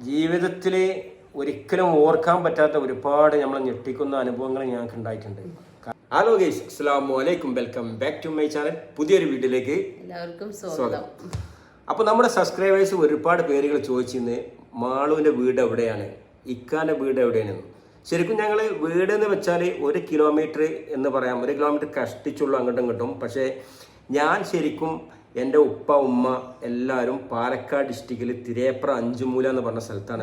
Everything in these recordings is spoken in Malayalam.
ജീവിതത്തിൽ ഒരിക്കലും ഓർക്കാൻ പറ്റാത്ത ഒരുപാട് നമ്മൾ ഞെട്ടിക്കുന്ന അനുഭവങ്ങൾ ഞങ്ങൾക്ക് ഉണ്ടായിട്ടുണ്ട്. ഹലോ ഗൈസ്, അസ്സലാമു അലൈക്കും, welcome back to my channel. പുതിയൊരു വീഡിയോയിലേക്ക് എല്ലാവർക്കും സ്വാഗതം. അപ്പോൾ നമ്മുടെ സബ്സ്ക്രൈബേഴ്സ് ഒരുപാട് പേരുകൾ ചോദിച്ചിരുന്നു, മാളുവിൻ്റെ വീട് എവിടെയാണ്, ഇക്കാൻ്റെ വീട് എവിടെയാണ്. ശരിക്കും ഞങ്ങൾ വീട് എന്ന് വെച്ചാൽ 1 കിലോമീറ്റർ എന്ന് പറയാം, 1 കിലോമീറ്റർ കഷ്ടിച്ചുള്ളൂ അങ്ങോട്ടും ഇങ്ങോട്ടും. പക്ഷേ ഞാൻ ശരിക്കും എൻ്റെ ഉപ്പ ഉമ്മ എല്ലാവരും പാലക്കാട് ഡിസ്ട്രിക്റ്റിൽ തിരേപ്ര അഞ്ചുമൂല എന്ന് പറഞ്ഞ സ്ഥലത്താണ്.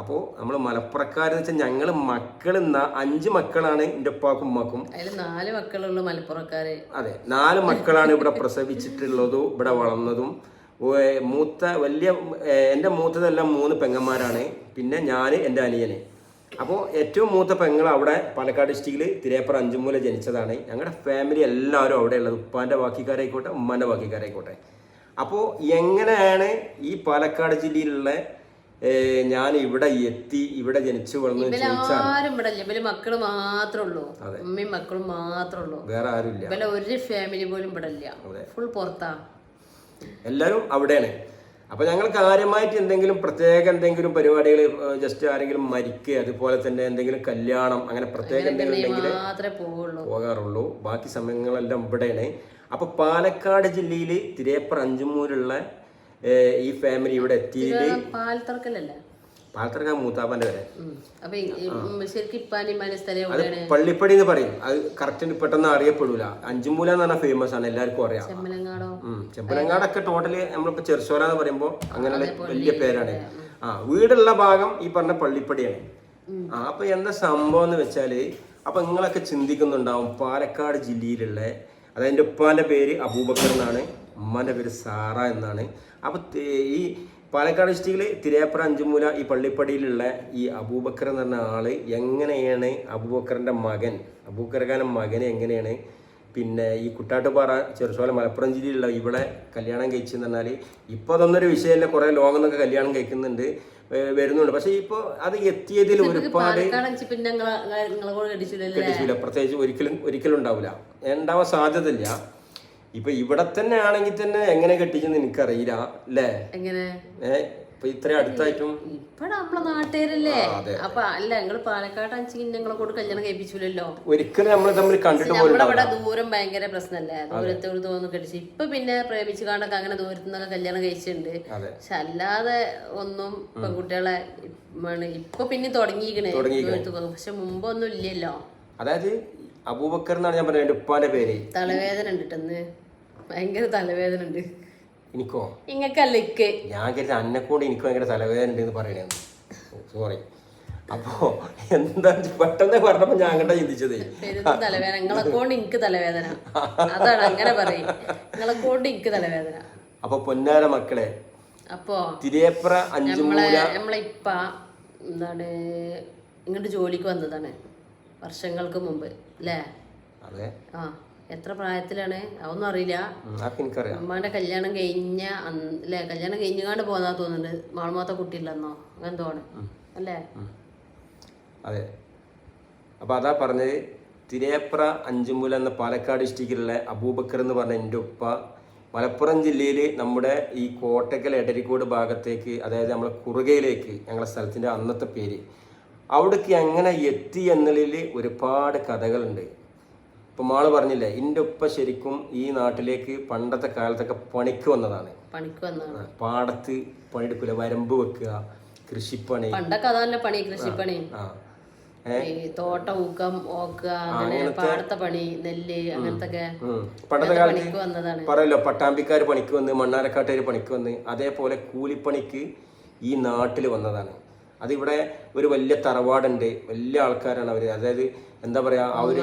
അപ്പോൾ നമ്മൾ മലപ്പുറക്കാരെന്ന് വെച്ചാൽ ഞങ്ങൾ മക്കൾ 5 മക്കളാണ് എൻ്റെ ഉപ്പാക്കും ഉമ്മക്കും. 4 മക്കളുള്ള മലപ്പുറക്കാര്. അതെ, 4 മക്കളാണ് ഇവിടെ പ്രസവിച്ചിട്ടുള്ളതും ഇവിടെ വളർന്നതും. എൻ്റെ മൂത്തതെല്ലാം 3 പെങ്ങന്മാരാണ്, പിന്നെ ഞാൻ എൻ്റെ അനിയന്. അപ്പോൾ ഏറ്റവും മൂത്ത പെങ്ങൾ അവിടെ പാലക്കാട് ഡിസ്ട്രിക്റ്റിൽ തിരേപ്ര അഞ്ചുമൂല ജനിച്ചതാണ്. ഞങ്ങളുടെ ഫാമിലി എല്ലാവരും അവിടെ ഉള്ളത്, ഉപ്പാൻ്റെ ബാക്കിക്കാരായിക്കോട്ടെ ഉമ്മാൻ്റെ ബാക്കിക്കാരായിക്കോട്ടെ. അപ്പോൾ എങ്ങനെയാണ് ഈ പാലക്കാട് ജില്ലയിലുള്ള ഞാൻ ഇവിടെ എത്തി, ഇവിടെ ജനിച്ചു വളർന്നു ചോദിച്ചാൽ മക്കള് മാത്രമേ ഉള്ളൂ, ഉമ്മയും മക്കളും മാത്രമേ ഉള്ളൂ, വേറെ ആരുമില്ല. ഒരു ഫാമിലി പോലും ഇവിടെ ഇല്ല, ഫുൾ പുറത്താ, എല്ലാവരും അവിടെയാണ്. അപ്പോൾ ഞങ്ങൾ കാര്യമായിട്ട് എന്തെങ്കിലും പരിപാടികൾ, ജസ്റ്റ് ആരെങ്കിലും മരിക്കുക, അതുപോലെ തന്നെ എന്തെങ്കിലും കല്യാണം, അങ്ങനെ പ്രത്യേക എന്തെങ്കിലും പോകാറുള്ളൂ. ബാക്കി സമയങ്ങളെല്ലാം ഇവിടെയാണ്. അപ്പോൾ പാലക്കാട് ജില്ലയിൽ തിരേപ്ര അഞ്ചുമൂലുള്ള ഈ ഫാമിലി ഇവിടെ എത്തിയിട്ട് പാലത്തറക്ക മൂത്താപ്പന്റെ വരെ അത് പള്ളിപ്പടി എന്ന് പറയും. അത് കറക്റ്റ് പെട്ടെന്ന് അറിയപ്പെടൂല. അഞ്ചുമൂല എന്ന് പറഞ്ഞാൽ ഫേമസ് ആണ്, എല്ലാവർക്കും അറിയാം. ചെമ്പലങ്ങാടൊക്കെ ടോട്ടല് നമ്മളിപ്പോ ചെറുസോല എന്ന് പറയുമ്പോ അങ്ങനെയുള്ള വലിയ പേരാണ്. വീടുള്ള ഭാഗം ഈ പറഞ്ഞ പള്ളിപ്പടിയാണ്. അപ്പൊ എന്താ സംഭവം എന്ന് വെച്ചാല്, അപ്പൊ നിങ്ങളൊക്കെ ചിന്തിക്കുന്നുണ്ടാവും പാലക്കാട് ജില്ലയിലുള്ള, അതായത് എൻ്റെ ഉപ്പാന്റെ പേര് അബൂബക്കർ എന്നാണ്, ഉമ്മാന്റെ പേര് സാറ എന്നാണ്. അപ്പൊ ഈ പാലക്കാട് ഡിസ്ട്രിക്റ്റിൽ തിരേപ്ര അഞ്ചുമൂല ഈ പള്ളിപ്പടിയിലുള്ള ഈ അബൂബക്കർ എന്ന് പറഞ്ഞ ആള് എങ്ങനെയാണ്, അബൂബക്കറിന്റെ മകൻ, അബൂബക്കർഖാന്റെ മകനെ എങ്ങനെയാണ് പിന്നെ ഈ കുട്ടാട്ടുപാറ ചെറുസോല മലപ്പുറം ജില്ലയിലുള്ള ഇവിടെ കല്യാണം കഴിച്ചെന്ന് പറഞ്ഞാൽ, ഇപ്പോൾ അതൊന്നൊരു വിഷയമല്ല, കുറേ ലോകം എന്നൊക്കെ കല്യാണം കഴിക്കുന്നുണ്ട്, വരുന്നുണ്ട്. പക്ഷെ ഇപ്പോൾ അത് എത്തിയതിൽ ഒരുപാട് കെട്ടിച്ചില്ല, പ്രത്യേകിച്ച് ഒരിക്കലും ഉണ്ടാവില്ല, ഉണ്ടാവാൻ സാധ്യതയില്ല. ഇപ്പൊ ഇവിടെ തന്നെ ആണെങ്കിൽ തന്നെ എങ്ങനെ കെട്ടിച്ചെന്ന് എനിക്കറിയില്ല അല്ലേ. ഇപ്പൊ ഇത്രയും അടുത്തായിട്ടും ഇപ്പൊ നമ്മളെ നാട്ടുകാരല്ലേ. അപ്പൊ അല്ല, നിങ്ങള് പാലക്കാട് ഞങ്ങളെ കൊണ്ട് കല്യാണം കഴിപ്പിച്ചില്ലല്ലോ, ഒരിക്കലും നമ്മൾ തമ്മിൽ കണ്ടിട്ട് ഇവിടെ ദൂരം ഭയങ്കര പ്രശ്നമല്ലേ, ദൂരത്തോട് തോന്നുന്നു കെട്ടിച്ച്. ഇപ്പൊ പിന്നെ പ്രേമിച്ചു കാണൊക്കെ അങ്ങനെ ദൂരത്തു നിന്നൊക്കെ കല്യാണം കഴിച്ചിട്ടുണ്ട്. പക്ഷെ അല്ലാതെ ഒന്നും പെൺകുട്ടികളെ ഇപ്പൊ പിന്നെ തുടങ്ങിയിരിക്കണേ, പക്ഷെ മുമ്പൊന്നും ഇല്ലല്ലോ. അതായത് അബൂബക്കർ എന്നാണ് ഞാൻ പറഞ്ഞത്, എന്റെ ഉപ്പാന്റെ പേര്. തലവേദന ഉണ്ട്, ഭയങ്കര തലവേദന ഉണ്ട്. എനിക്കോ? ഇങ്ങക്കല്ല ഇക്ക്. ഞാൻ കരുതി അന്നെക്കൊണ്ട് എനിക്ക് ഭയങ്കര തലവേദന ഉണ്ട് എന്ന് പറയണേ, സോറി. അപ്പോ എന്താ പെട്ടെന്ന് പറഞ്ഞപ്പോ ഞാൻ അങ്ങോട്ടാ ചിന്തിച്ചത്, തലവേദന നിങ്ങളെ കൊണ്ട് എനിക്ക് തലവേദന, അതാണ് അങ്ങനെ പറയും, നിങ്ങളെ കൊണ്ട് എനിക്ക് തലവേദന. അപ്പൊ പൊന്നാര മക്കളെ, അപ്പോ തിരേപ്ര അഞ്ചുമൂല നമ്മളെ ഇപ്പ എന്താണ് ഇങ്ങോട്ട് ജോലിക്ക് വന്നതാണ് വർഷങ്ങൾക്ക് മുമ്പ് അല്ലേ. അതെ. എത്ര പ്രായത്തിലാണ് അതൊന്നും അറിയില്ല. അമ്മാന്റെ കല്യാണം കഴിഞ്ഞ അല്ലേ, കല്യാണം കഴിഞ്ഞാണ്ട് പോന്നാ തോന്നുന്നുണ്ട്. മാളുമാത്ത കുട്ടിയില്ലെന്നോ അങ്ങനെ തോന്നുന്നു അല്ലേ. അതെ. അപ്പൊ അതാ പറഞ്ഞത്, തിരേപ്ര അഞ്ചുമൂല എന്ന പാലക്കാട് ഡിസ്ട്രിക്റ്റിലുള്ള അബൂബക്കർ എന്ന് പറഞ്ഞ എൻ്റെ ഉപ്പ മലപ്പുറം ജില്ലയിൽ നമ്മുടെ ഈ കോട്ടക്കൽ എടരിക്കോട് ഭാഗത്തേക്ക്, അതായത് നമ്മളെ കുറുകയിലേക്ക്, ഞങ്ങളുടെ സ്ഥലത്തിൻ്റെ അന്നത്തെ പേര്, അവിടേക്ക് എങ്ങനെ എത്തി എന്നതിൽ ഒരുപാട് കഥകളുണ്ട്. ഇപ്പം മാള് പറഞ്ഞില്ലേ, എൻ്റെ ഉപ്പ ശരിക്കും ഈ നാട്ടിലേക്ക് പണ്ടത്തെ കാലത്തൊക്കെ പണിക്ക് വന്നതാണ്. പാടത്ത് പണിയെടുക്കില്ല, വരമ്പ് വെക്കുക, കൃഷിപ്പണി, കൃഷിപ്പണി, തോട്ട ഊക്കം പാടത്തെ പണി, നെല്ല്, അങ്ങനത്തെ പണ്ടത്തെ കാലത്ത് പറയല്ലോ, പട്ടാമ്പിക്കാർ പണിക്ക് വന്ന്, മണ്ണാരക്കാട്ടുകാർ പണിക്ക് വന്ന്, അതേപോലെ കൂലിപ്പണിക്ക് ഈ നാട്ടിൽ വന്നതാണ്. അതിവിടെ ഒരു വലിയ തറവാടുണ്ട്, വലിയ ആൾക്കാരാണ് അവർ. അതായത് എന്താ പറയുക, അവർ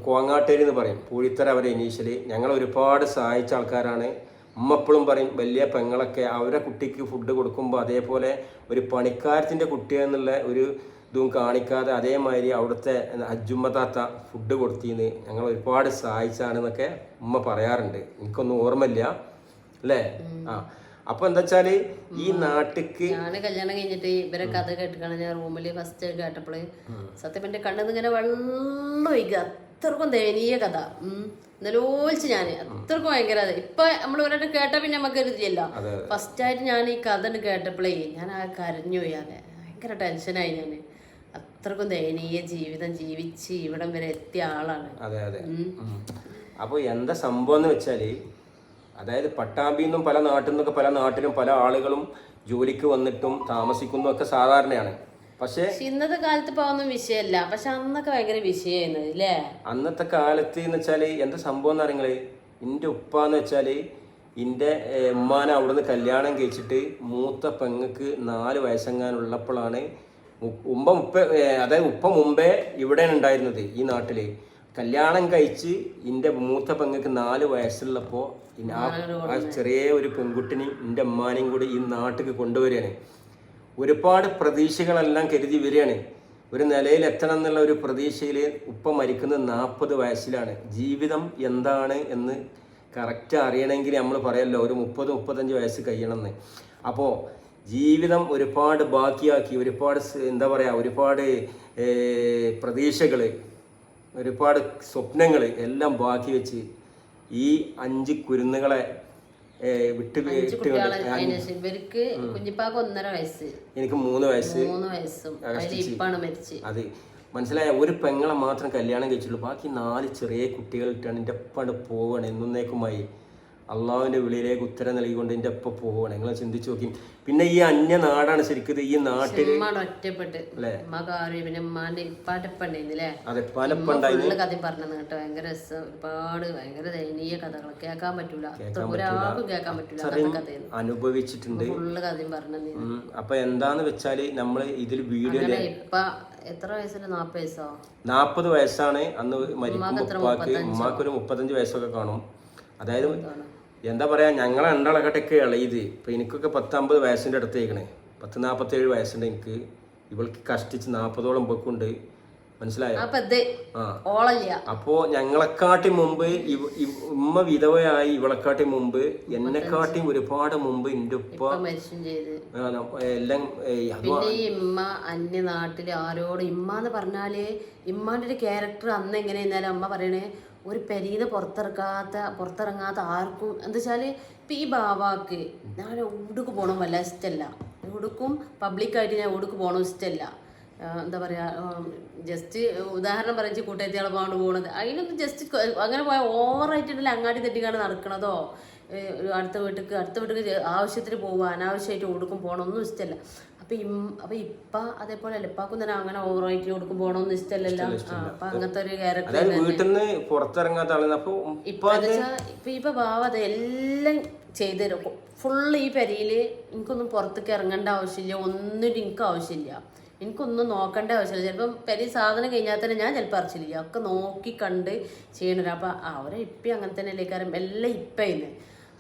കോങ്ങാട്ടേരി എന്ന് പറയും, പൂഴിത്തറ അവരെ ഇനീഷ്യലി. ഞങ്ങൾ ഒരുപാട് സഹായിച്ച ആൾക്കാരാണ്. ഉമ്മ എപ്പോഴും പറയും, വലിയ പെങ്ങളൊക്കെ അവരുടെ കുട്ടിക്ക് ഫുഡ് കൊടുക്കുമ്പോൾ അതേപോലെ ഒരു പണിക്കാരത്തിൻ്റെ കുട്ടിയെന്നുള്ള ഒരു ഇതും കാണിക്കാതെ അതേമാതിരി അവിടുത്തെ അജുമ്മത്താത്ത ഫുഡ് കൊടുത്തിന്ന് ഞങ്ങൾ ഒരുപാട് സഹായിച്ചാണെന്നൊക്കെ ഉമ്മ പറയാറുണ്ട്. എനിക്കൊന്നും ഓർമ്മയില്ല അല്ലേ. അപ്പൊ എന്താ വെച്ചാല് ഈ നാട്ടിക്ക് ഞാന് കല്യാണം കഴിഞ്ഞിട്ട് ഇവരെ കഥ കേട്ടിക്കാണ് ഞാൻ റൂമില് ഫസ്റ്റ് കേട്ടപ്പോള് സത്യം എന്റെ കണ്ണിന്ന് ഇങ്ങനെ വെള്ളം ഒഴിക്കുക, അത്രക്കും ദയനീയ കഥ. നിലോത്സ് ഞാൻ അത്രക്കും ഭയങ്കര ഇപ്പൊ നമ്മൾ ഒരായിട്ട് കേട്ടാ പിന്നെ നമുക്ക് ഇതില്ലല്ലോ. ഫസ്റ്റ് ആയിട്ട് ഞാൻ ഈ കഥ കേട്ടപ്പോഴേ ഞാൻ ആ കരഞ്ഞു പോയി. അതെ, ഭയങ്കര ടെൻഷനായി. ഞാൻ അത്രക്കും ദയനീയ ജീവിതം ജീവിച്ച് ഇവിടം വരെ എത്തിയ ആളാണ്. അതെ അതെ. അപ്പോൾ എന്താ സംഭവം എന്ന് വെച്ചാല്, അതായത് പട്ടാമ്പിന്നും പല നാട്ടിൽ നിന്നൊക്കെ പല നാട്ടിലും പല ആളുകളും ജോലിക്ക് വന്നിട്ടും താമസിക്കുന്നതൊക്കെ സാധാരണയാണ്. പക്ഷേ ഇന്നത്തെ കാലത്ത് ഇപ്പൊ ഒന്നും വിഷയമല്ല, പക്ഷെ അന്നൊക്കെ ഭയങ്കര വിഷയമായിരുന്നു അല്ലേ? അന്നത്തെ കാലത്ത് എന്ന് വെച്ചാല് എന്താ സംഭവം എന്ന് പറയുന്നത്, എൻ്റെ ഉപ്പാന്ന് വെച്ചാല് എൻ്റെ ഉമ്മാനെ അവിടുന്ന് കല്യാണം കഴിച്ചിട്ട് മൂത്ത പെങ്ങക്ക് 4 വയസ്സെങ്ങാനുള്ളപ്പോഴാണ് ഉപ്പ മുമ്പേ ഇവിടെയാണ് ഉണ്ടായിരുന്നത് ഈ നാട്ടില്. കല്യാണം കഴിച്ച് എൻ്റെ മൂത്ത പെങ്ങക്ക് 4 വയസ്സുള്ളപ്പോൾ ആ ചെറിയ ഒരു പെൺകുട്ടിനെ എൻ്റെ ഉമ്മാനെയും കൂടി ഈ നാട്ടിലേക്ക് കൊണ്ടുവരികയാണ്. ഒരുപാട് പ്രതീക്ഷകളെല്ലാം കരുതി വരികയാണ്. ഒരു നിലയിൽ എത്തണം എന്നുള്ള ഒരു പ്രതീക്ഷയിൽ ഉപ്പ മരിക്കുന്നത് 40 വയസ്സിലാണ്. ജീവിതം എന്താണ് എന്ന് കറക്റ്റ് അറിയണമെങ്കിൽ നമ്മൾ പറയല്ലോ ഒരു 30-35 വയസ്സ് കഴിയണമെന്ന്. അപ്പോൾ ജീവിതം ഒരുപാട് ബാക്കിയാക്കി, ഒരുപാട് എന്താ പറയുക, ഒരുപാട് പ്രതീക്ഷകൾ, ഒരുപാട് സ്വപ്നങ്ങൾ എല്ലാം ബാക്കി വെച്ച് ഈ 5 കുരുന്നുകളെ വിട്ട് ഇവർക്ക് കുഞ്ഞിപ്പാക്ക് 1.5 വയസ്സ്, എനിക്ക് 3 വയസ്സ്, 3 വയസ്സും ഇപ്പാണ് മരിച്ച്. അത് മനസ്സിലായ. ഒരു പെങ്ങളെ മാത്രം കല്യാണം കഴിച്ചുള്ളൂ, ബാക്കി 4 ചെറിയ കുട്ടികളിട്ടാണ് എൻ്റെ ഒപ്പാണ് പോവുകയാണ്. എന്നേക്കുമായി അള്ളാഹുവിൻ്റെ വിളിയിലേക്ക് ഉത്തരം നൽകിക്കൊണ്ട് എൻ്റെ ഒപ്പം പോവുകയാണ്. നിങ്ങൾ ചിന്തിച്ചു നോക്കി. പിന്നെ ഈ അന്യ നാടാണ് ശരിക്കും ഈ നാട്ടിൽ ഒറ്റപ്പെട്ട് അല്ലേ? പിന്നെ ഉമ്മാന്റെ ഇപ്പാറ്റപ്പണ്ടായിരുന്നില്ലേ? അതെ, പാലപ്പണ്ടായിരുന്നു. കഥ പറഞ്ഞത് കേട്ടോ, ഭയങ്കര രസം. ഒരുപാട് ഭയങ്കര ദയനീയ കഥകൾ കേൾക്കാൻ പറ്റൂല, ഒരാൾക്കും കേൾക്കാൻ പറ്റൂല. അനുഭവിച്ചിട്ടുണ്ട്, ഫുള്ള് കഥയും പറഞ്ഞത്. അപ്പൊ എന്താന്ന് വെച്ചാല് നമ്മള് ഇതിൽ വീഡിയോ ഇപ്പ എത്ര വയസ്സില്? 40 വയസ്സോ? 40 വയസ്സാണ് അന്ന് മരിക്കുമ്പോ ഉപ്പാക്ക്. ഉമ്മാക്കൊരു 35 വയസ്സൊക്കെ കാണും. അതായത് എന്താ പറയാ, ഞങ്ങളെ രണ്ടാളൊക്കെ ഇളയത്. ഇപ്പൊ എനിക്കൊക്കെ 10-50 വയസ്സിന്റെ അടുത്തേക്കണേ. 40-47 വയസ്സുണ്ട് എനിക്ക്. ഇവൾക്ക് കഷ്ടിച്ച് 40ഓളം ഇവക്കുണ്ട്. മനസ്സിലായോ? അപ്പോ ഞങ്ങളെക്കാട്ടി മുമ്പ് ഉമ്മ വിധവയായി. ഇവളെക്കാട്ടി മുമ്പ്, എന്നെക്കാട്ടി ഒരുപാട് മുമ്പ് എൻ്റെ ഉപ്പ എല്ലാം. പിന്നെ ഈ ഇമ്മ അന്യ നാട്ടില് ആരോട് ഇമ്മന്ന് പറഞ്ഞാല് ഇമ്മാന്റെ ഒരു ക്യാരക്ടർ അന്ന് എങ്ങനെയാലും അമ്മ പറയണേ, ഒരു പെരീന്ന് പുറത്തിറങ്ങാത്ത ആർക്കും. എന്താ വെച്ചാല് ഇപ്പൊ ഈ ബാവാക്ക് ഞാൻ ഉടുക്ക് പോകണം വല്ല ഇഷ്ടമല്ല. ഉടുക്കും പബ്ലിക്കായിട്ട് ഞാൻ ഉടുക്ക് പോകണം ഇഷ്ടമല്ല. എന്താ പറയാ, ജസ്റ്റ് ഉദാഹരണം പറഞ്ഞ് കൂട്ടത്തിയാളെ പോകാണ്ട് പോകണത് അതിനൊന്നും ജസ്റ്റ് അങ്ങനെ പോയാൽ ഓവറായിട്ടുണ്ടല്ലോ അങ്ങാടി തെറ്റിക്കാണ്ട് നടക്കണതോ, അടുത്ത വീട്ടിക്ക് ആവശ്യത്തിന് പോവുക, അനാവശ്യമായിട്ട് കൊടുക്കും പോകണമെന്നും ഇഷ്ടമല്ല. അപ്പൊ ഇപ്പ അതേപോലെ അല്ല, ഇപ്പാക്കും തന്നെ അങ്ങനെ ഓവറായിട്ട് കൊടുക്കും പോകണമെന്നും ഇഷ്ടമല്ലല്ലോ. അപ്പൊ അങ്ങനത്തെ ഒരു ക്യാരക്ടർ ഇപ്പൊ ഭാവ അതെല്ലാം ചെയ്തുതരും. ഫുള്ള് ഈ പെരയില് എനിക്കൊന്നും പുറത്തേക്ക് ഇറങ്ങേണ്ട ആവശ്യമില്ല, ഒന്നും എനിക്ക് ആവശ്യമില്ല, എനിക്കൊന്നും നോക്കേണ്ട ആവശ്യമില്ല. ചിലപ്പം പെരി സാധനം കഴിഞ്ഞാൽ തന്നെ ഞാൻ ചിലപ്പോൾ അറച്ചില്ല, ഒക്കെ നോക്കി കണ്ട് ചെയ്യണല്ലോ. അപ്പം അവരെ ഇപ്പം അങ്ങനെ തന്നെ അല്ലേ കാര്യം എല്ലാം ഇപ്പയിന്ന്.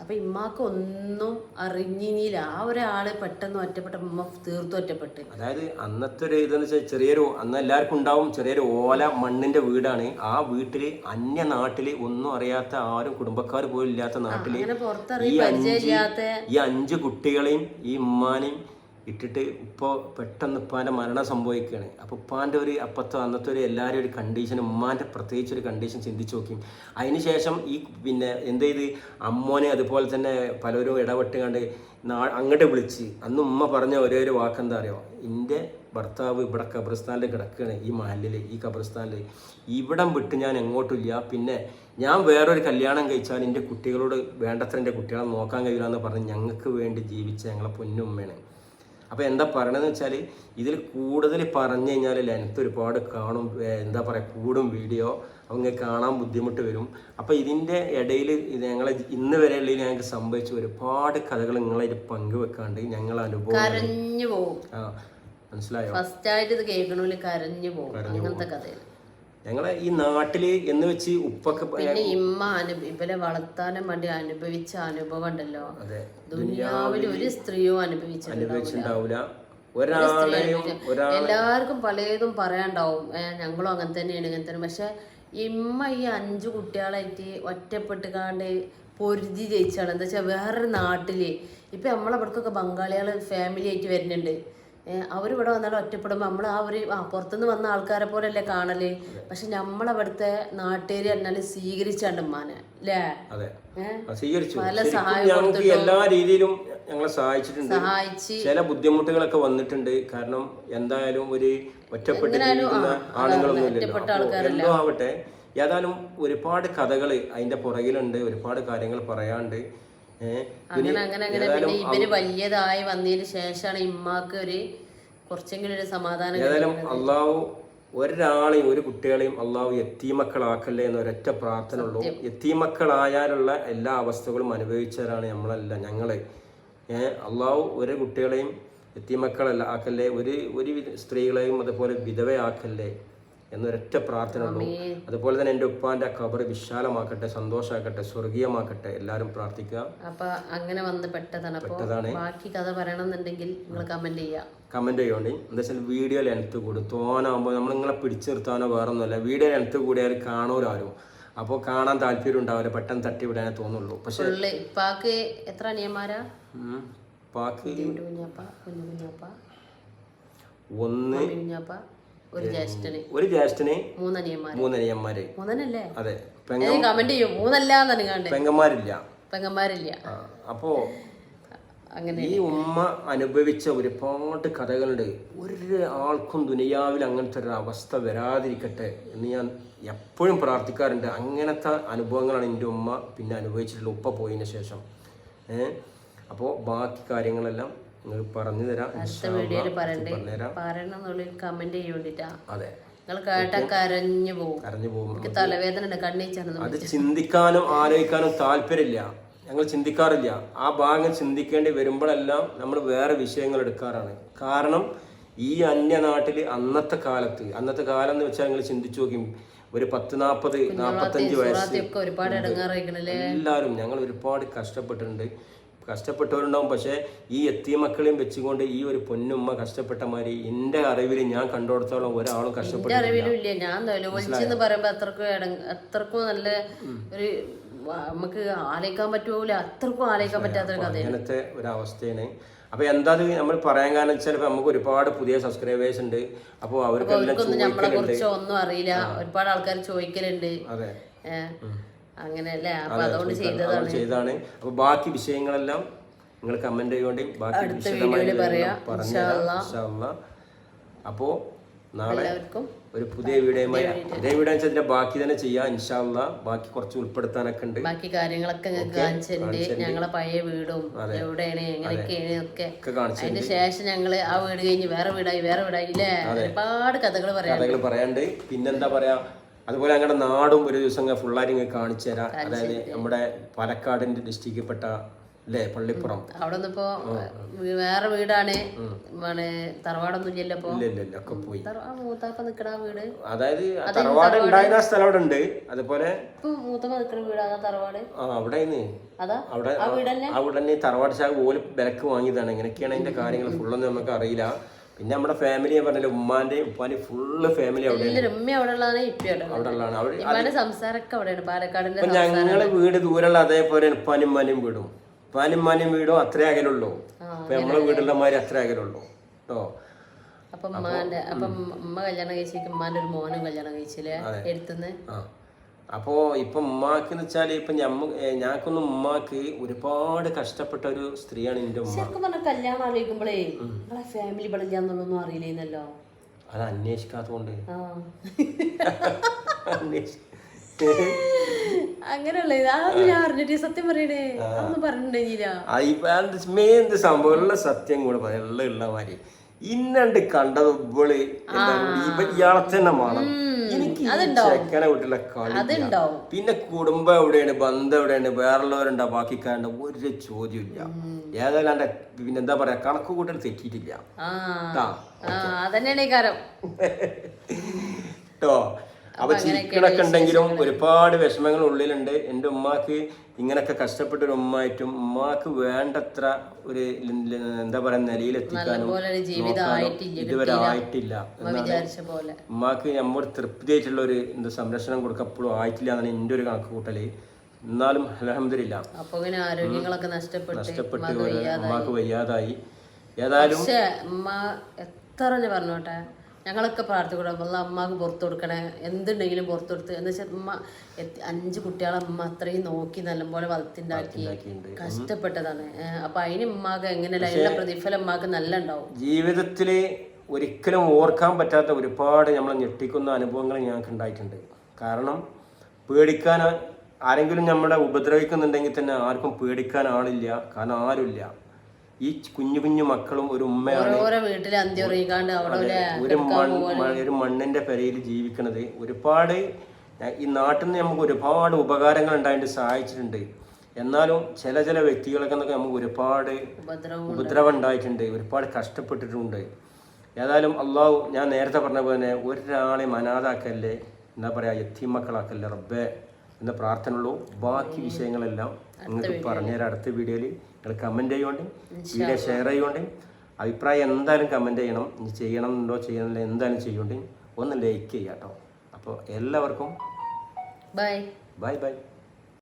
അപ്പം ഇമ്മാക്ക് ഒന്നും അറിഞ്ഞില്ല. ആ ഒരാള് പെട്ടെന്ന് ഒറ്റപ്പെട്ട ഉമ്മ തീർത്തും ഒറ്റപ്പെട്ട്. അതായത് അന്നത്തെ ഒരു ഇതെന്ന് വെച്ചാൽ ചെറിയൊരു, അന്ന് എല്ലാവർക്കും ഉണ്ടാവും ചെറിയൊരു ഓല മണ്ണിന്റെ വീടാണ്. ആ വീട്ടില് അന്യ നാട്ടില് ഒന്നും അറിയാത്ത ആരും കുടുംബക്കാർ പോലും ഇല്ലാത്ത നാട്ടില് ഈ 5 കുട്ടികളെയും ഈ ഉമ്മാനെയും ഇട്ടിട്ട് ഇപ്പോൾ പെട്ടെന്ന് ഉപ്പാൻ്റെ മരണം സംഭവിക്കുകയാണ്. അപ്പോൾ ഉപ്പാൻ്റെ ഒരു അന്നത്തെ ഒരു എല്ലാവരും ഒരു കണ്ടീഷൻ, ഉമ്മാൻ്റെ പ്രത്യേകിച്ച് ഒരു കണ്ടീഷൻ ചിന്തിച്ച് നോക്കി. അതിന് ശേഷം ഈ പിന്നെ എന്ത് ചെയ്ത് അമ്മോനെ അതുപോലെ തന്നെ പലരും ഇടപെട്ട് കണ്ട് അങ്ങോട്ട് വിളിച്ച്. അന്ന് ഉമ്മ പറഞ്ഞ ഒരേ ഒരു വാക്കെന്താ അറിയോ, എൻ്റെ ഭർത്താവ് ഇവിടെ ഖബർസ്ഥാനിൽ കിടക്കുകയാണ്, ഈ മഹലിൽ, ഈ ഖബർസ്ഥാനിൽ, ഇവിടം വിട്ട് ഞാൻ എങ്ങോട്ടില്ല. പിന്നെ ഞാൻ വേറൊരു കല്യാണം കഴിച്ചാൽ എൻ്റെ കുട്ടികളോട് വേണ്ടത്ര എൻ്റെ കുട്ടികളെ നോക്കാൻ കഴിയില്ല എന്ന് പറഞ്ഞ് ഞങ്ങൾക്ക് വേണ്ടി ജീവിച്ച ഞങ്ങളെ പൊന്നുമ്മയാണ്. അപ്പോൾ എന്താ പറയണതെന്ന് വെച്ചാൽ ഇതിൽ കൂടുതൽ പറഞ്ഞു കഴിഞ്ഞാൽ ലെങ്ത് ഒരുപാട് കാണും, എന്താ പറയുക, കൂടും വീഡിയോ, அவங்க കാണാൻ ബുദ്ധിമുട്ട് വരും. അപ്പോൾ ഇതിൻ്റെ ഇടയിൽ ഞങ്ങളെ ഇന്ന് വരെയുള്ളതിൽ ഞങ്ങൾക്ക് സംഭവിച്ച ഒരുപാട് കഥകൾ നിങ്ങളതിൽ പങ്കുവെക്കാണ്ട് ഞങ്ങൾ അനുഭവം കരഞ്ഞു പോകും. മനസ്സിലായോ? ഫസ്റ്റ് ആയിട്ട് ഇത് കേൾക്കണോല് കരഞ്ഞു പോകും. അങ്ങനത്തെ കഥയാണ് ഞങ്ങളെ ഈ നാട്ടില് എന്ന് വെച്ച് ഉപ്പൊക്കെ. പിന്നെ ഇമ്മ ഇവരെ വളർത്താനും വേണ്ടി അനുഭവിച്ച അനുഭവം ഉണ്ടല്ലോ, ദുനിയാവിൽ ഒരു സ്ത്രീയും അനുഭവിച്ചിട്ടുണ്ടാവില്ല. എല്ലാവർക്കും പലതും പറയാണ്ടാവും, ഞങ്ങളും അങ്ങനെ തന്നെയാണ് ഇങ്ങനെ തന്നെ. പക്ഷെ ഇമ്മ ഈ 5 കുട്ടികളായിട്ട് ഒറ്റപ്പെട്ട് കാണ്ട് പൊരുതി ജയിച്ചാണ്. എന്താ വെച്ചാൽ വേറൊരു നാട്ടില് ഇപ്പൊ നമ്മളവിടക്കൊക്കെ ബംഗാളികള് ഫാമിലി ആയിട്ട് വരുന്നുണ്ട്. അവരിവിടെ വന്നാൽ ഒറ്റപ്പെടുമ്പോൾ നമ്മൾ ആ ഒരു പുറത്തുനിന്ന് വന്ന ആൾക്കാരെ പോലെയല്ലേ കാണല്. പക്ഷെ നമ്മളവിടുത്തെ നാട്ടുകാര് പറഞ്ഞാല് സ്വീകരിച്ചാണ്ട് ഉമ്മാനെ അല്ലേ. പല സഹായം എല്ലാ രീതിയിലും ഞങ്ങളെ സഹായിച്ചിട്ടുണ്ട്. ചില ബുദ്ധിമുട്ടുകളൊക്കെ വന്നിട്ടുണ്ട്. കാരണം എന്തായാലും ഒരു ഒറ്റപ്പെട്ട് ജീവിക്കുന്ന ആളുകളൊന്നും ഇല്ലല്ലോ. എന്തോ ആവട്ടെ, ഏതായാലും ഒരുപാട് കഥകൾ അതിന്റെ പുറകിലുണ്ട്, ഒരുപാട് കാര്യങ്ങൾ പറയാണ്ട്. അങ്ങനെ പിന്നെ ഇവര് വലിയതായി വന്നതിന് ശേഷമാണ് ഇമ്മാക്ക് ഒരു കുറച്ചെങ്കിലും ഒരു സമാധാനം. ഏതായാലും അള്ളാഹു ഒരാളെയും ഒരു കുട്ടികളെയും അള്ളാഹു യത്തീമക്കളാക്കല്ലേ എന്നൊരൊറ്റ പ്രാർത്ഥന ഉള്ളൂ. യത്തീമക്കളായാലുള്ള എല്ലാ അവസ്ഥകളും അനുഭവിച്ചവരാണ് നമ്മളല്ല, ഞങ്ങള്. അള്ളാഹു ഒരു കുട്ടികളെയും യത്തീമക്കളല്ല ആക്കല്ലേ, ഒരു സ്ത്രീകളെയും അതുപോലെ വിധവയാക്കല്ലേ എന്നൊരൊറ്റ പ്രാർത്ഥന ഉള്ളൂ. അതുപോലെ തന്നെ എൻ്റെ ഉപ്പാന്റെ ഖബർ വിശാലമാക്കട്ടെ, സന്തോഷമാക്കട്ടെ, സ്വർഗീയമാക്കട്ടെ, എല്ലാവരും പ്രാർത്ഥിക്കുക. അപ്പൊ അങ്ങനെ വന്ന് പെട്ടതാണ്. ബാക്കി കഥ പറയണമെന്നുണ്ടെങ്കിൽ നിങ്ങൾ കമന്റ് ചെയ്യോണ്ടി. എന്താ വെച്ചാൽ വീഡിയോ ലെങ്ത്ത് കൂടും. തോനാകുമ്പോൾ നമ്മൾ നിങ്ങളെ പിടിച്ചു നിർത്താനോ വേറൊന്നുമല്ല, വീഡിയോ ലെങ്ത്ത് കൂടിയാൽ കാണൂലാരും. അപ്പോൾ കാണാൻ താല്പര്യം ഉണ്ടാവില്ല, പെട്ടെന്ന് തട്ടിവിടാനേ തോന്നുള്ളൂ. പക്ഷെ ഇപ്പാക്ക് എത്ര അനിയന്മാരാ? പാക്ക് ഒരു ജ്യേഷ്ഠന് മൂന്നനിയന്മാര്. അതെ, പെങ്ങന്മാരില്ല. അപ്പോ ഈ ഉമ്മ അനുഭവിച്ച ഒരുപാട് കഥകളുണ്ട്. ഒരു ആൾക്കും ദുനിയാവിൽ അങ്ങനത്തെ ഒരു അവസ്ഥ വരാതിരിക്കട്ടെ എന്ന് ഞാൻ എപ്പോഴും പ്രാർത്ഥിക്കാറുണ്ട്. അങ്ങനത്തെ അനുഭവങ്ങളാണ് എൻ്റെ ഉമ്മ പിന്നെ അനുഭവിച്ചിട്ടുള്ള ഉപ്പ പോയതിന് ശേഷം. അപ്പോൾ ബാക്കി കാര്യങ്ങളെല്ലാം നിങ്ങൾ പറഞ്ഞു തരാം. അതെ, കരഞ്ഞു പോകും. തലവേദന അത് ചിന്തിക്കാനും ആലോചിക്കാനും താല്പര്യമില്ല, ഞങ്ങൾ ചിന്തിക്കാറില്ല. ആ ഭാഗം ചിന്തിക്കേണ്ടി വരുമ്പോഴെല്ലാം നമ്മൾ വേറെ വിഷയങ്ങൾ എടുക്കാറാണ്. കാരണം ഈ അന്യനാട്ടിൽ അന്നത്തെ കാലം എന്ന് വെച്ചാൽ നിങ്ങൾ ചിന്തിച്ചു നോക്കി, ഒരു 40-45 വയസ്സ് എല്ലാവരും ഞങ്ങൾ ഒരുപാട് കഷ്ടപ്പെട്ടവരുണ്ടാവും. പക്ഷെ ഈ യത്തീമക്കളെയും വെച്ചുകൊണ്ട് ഈ ഒരു പൊന്നുമ്മ കഷ്ടപ്പെട്ട മാതിരി എൻ്റെ അറിവിൽ ഞാൻ കണ്ടുകൊടുത്തോളം ഒരാളും കഷ്ടപ്പെട്ടില്ല. ഞാൻ പറയുമ്പോ അത്രക്കും നല്ല ഒരു നമുക്ക് ആലോചിക്കാൻ പറ്റൂല, അത്രക്കും ആലോചിക്കാൻ പറ്റാത്ത അങ്ങനത്തെ ഒരു അവസ്ഥയാണ്. അപ്പൊ എന്താ നമ്മൾ പറയാൻ കാരണം വെച്ചാൽ നമുക്ക് ഒരുപാട് പുതിയ സബ്സ്ക്രൈബേഴ്സ് ഉണ്ട്. അപ്പോൾ അവർക്കൊന്നും നമ്മളെ കുറിച്ച് ഒന്നും അറിയില്ല, ഒരുപാട് ആൾക്കാർ ചോദിക്കലുണ്ട്. അതെ, അങ്ങനെയല്ലേ, അപ്പൊ അതുകൊണ്ട് ചെയ്തതാണ്. അപ്പൊ ബാക്കി വിഷയങ്ങളെല്ലാം നിങ്ങൾ കമന്റ് ചെയ്യോണ്ട് ബാക്കി അപ്പോ നാളെ ഒരു പുതിയ വീഡിയോയുമായി ഇതേ വീഡിയോ വെച്ചാൽ ബാക്കി തന്നെ ചെയ്യാം ഇൻഷാ അല്ലാഹ്. ബാക്കി കുറച്ച് ഉൾപ്പെടുത്താനൊക്കെ ഉണ്ട്, ബാക്കി കാര്യങ്ങളൊക്കെ ഞങ്ങളെ പഴയ വീടും എവിടെയാണ് എങ്ങനെയൊക്കെയാണ് ഒക്കെ അതിന് ശേഷം ഞങ്ങള് ആ വീട് കഴിഞ്ഞ് വേറെ വീടായി ഇല്ലേ, ഒരുപാട് കഥകൾ പറയാണ്ട്. പിന്നെന്താ പറയാ, അതുപോലെ ഞങ്ങളുടെ നാടും ഒരു ദിവസം ഫുള്ളായിട്ട് ഇങ്ങനെ കാണിച്ചു തരാം. അതായത് നമ്മുടെ പാലക്കാടിന്റെ ഡിസ്ട്രിക്റ്റിൽപ്പെട്ട അല്ലേ പള്ളിപ്പുറം. അവിടെ ഇപ്പോ വേറെ വീടാണ്, തറവാടൊന്നും ഇല്ലല്ലോ. ഒക്കെ പോയി. മൂത്താപ്പ നിക്കണ വീട്, അതായത് തറവാട് ഉണ്ടായിരുന്ന സ്ഥലം അവിടെ ഉണ്ട്. അതുപോലെ മൂത്തപ്പ നിക്കണ വീട് അതാ തറവാട്. അവിടെ തന്നെ തറവാട് ശാഖ ഓല് വിലക്ക് വാങ്ങിയതാണ്. എങ്ങനെയൊക്കെയാണ് അതിന്റെ കാര്യങ്ങൾ ഫുള്ളൊന്നും നമുക്ക് അറിയില്ല. പിന്നെ നമ്മുടെ ഫാമിലിയെ പറഞ്ഞാൽ ഉമ്മാന്റെയും ഉപ്പാന്റെയും ഫുള്ള് ഫാമിലി അവിടെയാണ്. ഞങ്ങളെ വീട് ദൂരമുള്ള അതേപോലെ ഉപ്പാനും ഉമ്മാനും വീടും വീടും അത്രേ അകലുള്ളൂ. അപ്പൊ നമ്മളെ വീടുള്ള മാതിരി അത്രേ അകലുള്ളൂ കേട്ടോ. അപ്പം ഉമ്മ കല്യാണം കഴിച്ചേക്ക് ഉമ്മാന്റെ ഒരു മോനും കല്യാണം കഴിച്ചില്ലേ എടുത്തുന്ന്. അപ്പോ ഇപ്പൊ ഉമ്മാക്ക് വെച്ചാല് ഇപ്പൊ ഞങ്ങൾക്കൊന്നും ഉമ്മാക്ക് ഒരുപാട് കഷ്ടപ്പെട്ട ഒരു സ്ത്രീയാണ് എന്റെ ഉമ്മ. കല്യാണം ആലോചിക്കുമ്പോഴേ നിങ്ങളെ ഫാമിലി പടില്ലാന്നുള്ളൊന്നും അറിയില്ലെന്നല്ലോ. അത് അന്വേഷിക്കാത്തോണ്ട് അങ്ങനെയുള്ള ഞാൻ അറിഞ്ഞിട്ട് സത്യം പറയണേ അതൊന്നും പറഞ്ഞിട്ടുണ്ടെങ്കിലാ സംഭവമുള്ള സത്യം കൂടെ പറയാനുള്ള മാതിരി ഇന്നണ്ട് കണ്ടത് ഇയാളെ തന്നെ വേണം എനിക്ക് ചെക്കനെ വീട്ടിലെ കളി. പിന്നെ കുടുംബം എവിടെയാണ്, ബന്ധം എവിടെയാണ്, വേറുള്ളവരുണ്ടോ, ബാക്കിക്കാരുണ്ടോ, ഒരു ചോദ്യമില്ല. ഏതായാലും പിന്നെ എന്താ പറയാ, കണക്ക് കൂട്ടൽ തെറ്റിയിട്ടില്ല കേട്ടോ. അപ്പൊ ചിരിക്കണൊക്കെ ഉണ്ടെങ്കിലും ഒരുപാട് വിഷമങ്ങൾ ഉള്ളിലുണ്ട്. എൻ്റെ ഉമ്മാക്ക് ഇങ്ങനൊക്കെ കഷ്ടപ്പെട്ടൊരു ഉമ്മായിട്ടും ഉമ്മാക്ക് വേണ്ടത്ര ഒരു എന്താ പറയാ നിലയിലെത്തിക്കാനും ഇതുവരെ ആയിട്ടില്ല. ഉമ്മാക്ക് നമ്മോട് തൃപ്തിയായിട്ടുള്ള ഒരു സംരക്ഷണം കൊടുക്കപ്പോഴും ആയിട്ടില്ല എന്നാണ് എൻ്റെ ഒരു കണക്ക് കൂട്ടല്. എന്നാലും അൽഹംദുലില്ലാ നഷ്ടപ്പെട്ട് ഉമ്മാക്ക് വയ്യാതായി. ഏതായാലും പക്ഷേ അമ്മ എത്ര തന്നെ പറഞ്ഞോട്ടെ, ഞങ്ങളൊക്കെ പ്രാർത്ഥിക്കൂടെ അമ്മക്ക് പുറത്തു കൊടുക്കണേ, എന്തുണ്ടെങ്കിലും പുറത്തു കൊടുത്ത് എന്ന് വെച്ചാൽ അമ്മ 5 കുട്ടികളെ അമ്മ അത്രയും നോക്കി നല്ലപോലെ വളർത്തിണ്ടാക്കി കഷ്ടപ്പെട്ടതാണ്. അപ്പൊ അതിന് ഉമ്മാക്ക് എങ്ങനെയല്ല എല്ലാ പ്രതിഫലം ഉമ്മാക്ക് നല്ല ഉണ്ടാവും. ജീവിതത്തിൽ ഒരിക്കലും ഓർക്കാൻ പറ്റാത്ത ഒരുപാട് നമ്മളെ ഞെട്ടിക്കുന്ന അനുഭവങ്ങൾ ഞങ്ങൾക്ക് ഉണ്ടായിട്ടുണ്ട്. കാരണം പേടിക്കാൻ ആരെങ്കിലും നമ്മളെ ഉപദ്രവിക്കുന്നുണ്ടെങ്കിൽ തന്നെ ആർക്കും പേടിക്കാൻ ആളില്ല. കാരണം ആരുമില്ല. ഈ കുഞ്ഞു കുഞ്ഞു മക്കളും ഒരു ഉമ്മയാണ് ഒരു മണ്ണിന്റെ പെരയിൽ ജീവിക്കണത്. ഒരുപാട് ഈ നാട്ടിൽ നിന്ന് നമുക്ക് ഒരുപാട് ഉപകാരങ്ങൾ ഉണ്ടായിട്ട് സഹായിച്ചിട്ടുണ്ട്. എന്നാലും ചില വ്യക്തികളൊക്കെ നമുക്ക് ഒരുപാട് ഉപദ്രവം ഉണ്ടായിട്ടുണ്ട്, ഒരുപാട് കഷ്ടപ്പെട്ടിട്ടുണ്ട്. ഏതായാലും അള്ളാഹു ഞാൻ നേരത്തെ പറഞ്ഞ പോലെ ഒരാളെയും അനാഥാക്കല്ലേ, എന്താ പറയുക, യത്തീം മക്കളാക്കല്ലേ റബ്ബേ എന്ന പ്രാർത്ഥനയുള്ളൂ. ബാക്കി വിഷയങ്ങളെല്ലാം നിങ്ങൾക്ക് പറഞ്ഞുതരാം അടുത്ത വീഡിയോയിൽ. നിങ്ങൾ കമൻറ്റ് ചെയ്യുകൊണ്ട് വീഡിയോ ഷെയർ ചെയ്യുകൊണ്ട് അഭിപ്രായം എന്തായാലും കമൻറ്റ് ചെയ്യണം. ഇനി ചെയ്യണമെന്നുണ്ടോ ചെയ്യണമെന്നില്ല എന്തായാലും ചെയ്യുകൊണ്ട് ഒന്ന് ലൈക്ക് ചെയ്യാം കേട്ടോ. അപ്പോൾ എല്ലാവർക്കും ബൈ ബൈ.